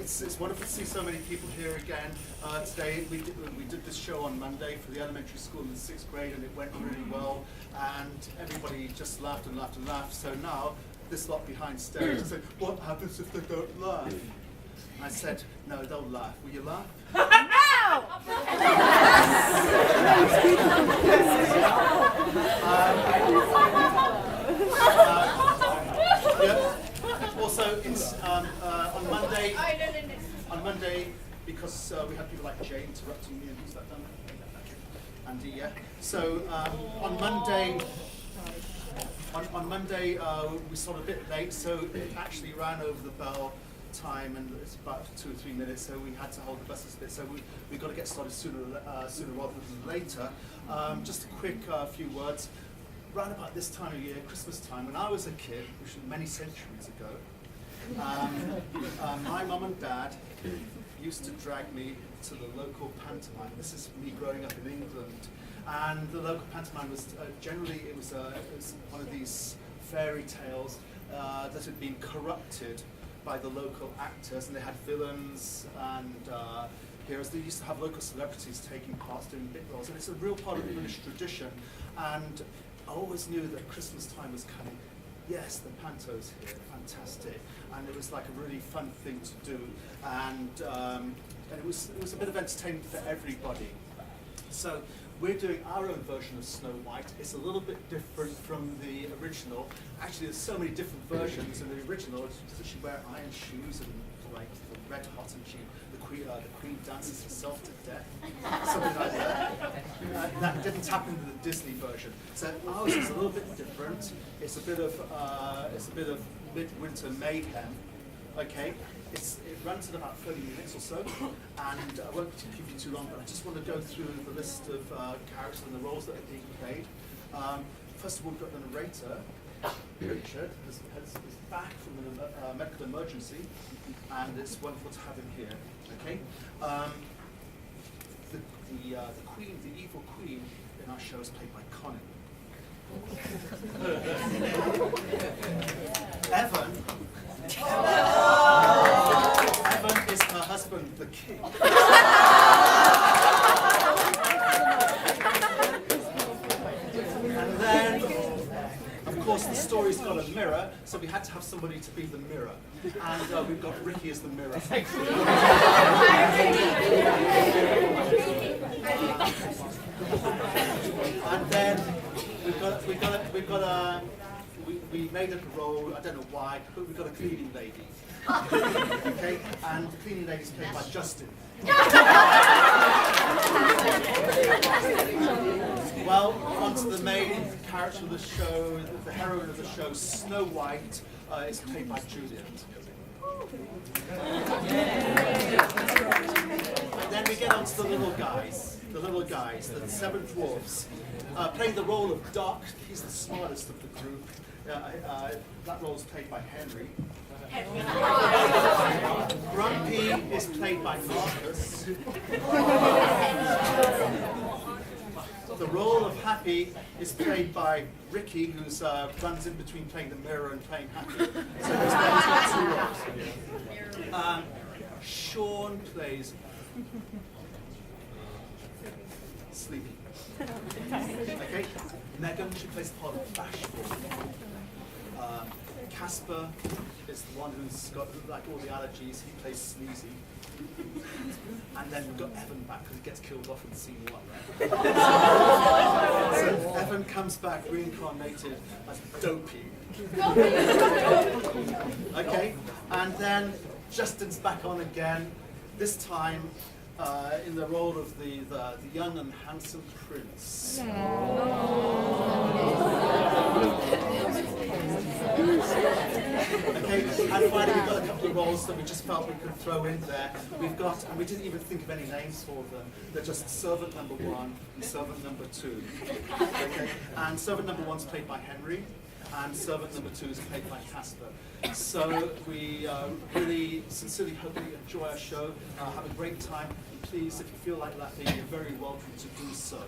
it's wonderful to see so many people here again. Today we did this show on Monday for the elementary school in the 6th grade, and it went really well, and everybody just laughed and laughed and laughed. So now this lot behind stage said, "What happens if they don't laugh?" I said, "No, they'll laugh. Will you laugh?" Yeah. Also, on Monday, because we had people like Jay interrupting me, and who's that done? Andy, yeah. So on Monday, we started a bit late, so it actually ran over the bell time, and it's about 2 or 3 minutes, so we had to hold the buses a bit. So we got to get started sooner rather than later. Just a quick few words. Round about this time of year, Christmas time, when I was a kid, which was many centuries ago, my mum and dad used to drag me to the local pantomime. This is me growing up in England, and the local pantomime was generally it was one of these fairy tales that had been corrupted by the local actors, and they had villains and heroes. They used to have local celebrities taking parts, doing bit roles, and it's a real part of the British tradition. And I always knew that Christmas time was coming. Yes, the panto's here, fantastic, and it was like a really fun thing to do, and it was a bit of entertainment for everybody. So we're doing our own version of Snow White. It's a little bit different from the original. Actually, there's so many different versions. In the original, she wear iron shoes and like red hot, and the queen dances herself to death, something like that. That didn't happen in the Disney version. So ours is a little bit different. It's a bit of midwinter mayhem. Okay, it runs in about 30 minutes or so, and I won't keep you too long, but I just want to go through the list of characters and the roles that are being played. First of all, we've got the narrator, Richard, is back from a medical emergency, and it's wonderful to have him here. Okay, the queen, the evil queen in our show is played by Connie. Evan is her husband, the king. And then, of course, the story's got a mirror, so we had to have somebody to be the mirror. And we've got Ricky as the mirror. And then we made up a role, I don't know why, but we've got a cleaning lady. Okay? And the cleaning lady's played by Justin. Well, on to the main character of the show, the heroine of the show, Snow White, is played by Juliat. And then we get on to the little guys, the 7 dwarfs. Playing the role of Doc, he's the smartest of the group. That role is played by Henry. Grumpy is played by Marcus. The role of Happy is played by Ricky, who runs in between playing the mirror and playing Happy. So he's playing 2 roles. Sean plays Sleepy. Okay. Megan, she plays the part of Bashful. Casper is the one who's got like all the allergies. He plays Sneezy. And then we've got Evan back because he gets killed off in scene 1. Right? So Evan comes back reincarnated as Dopy. Okay. And then Justin's back on again. This time in the role of the young and handsome prince. Okay, and finally we've got a couple of roles that we just felt we could throw in there. We've got, and we didn't even think of any names for them. They're just servant number 1 and servant number 2. Okay, and servant number 1's played by Henry, and servant number 2 is played by Casper. So we really sincerely hope that you enjoy our show, have a great time, and please, if you feel like laughing, you're very welcome to do so.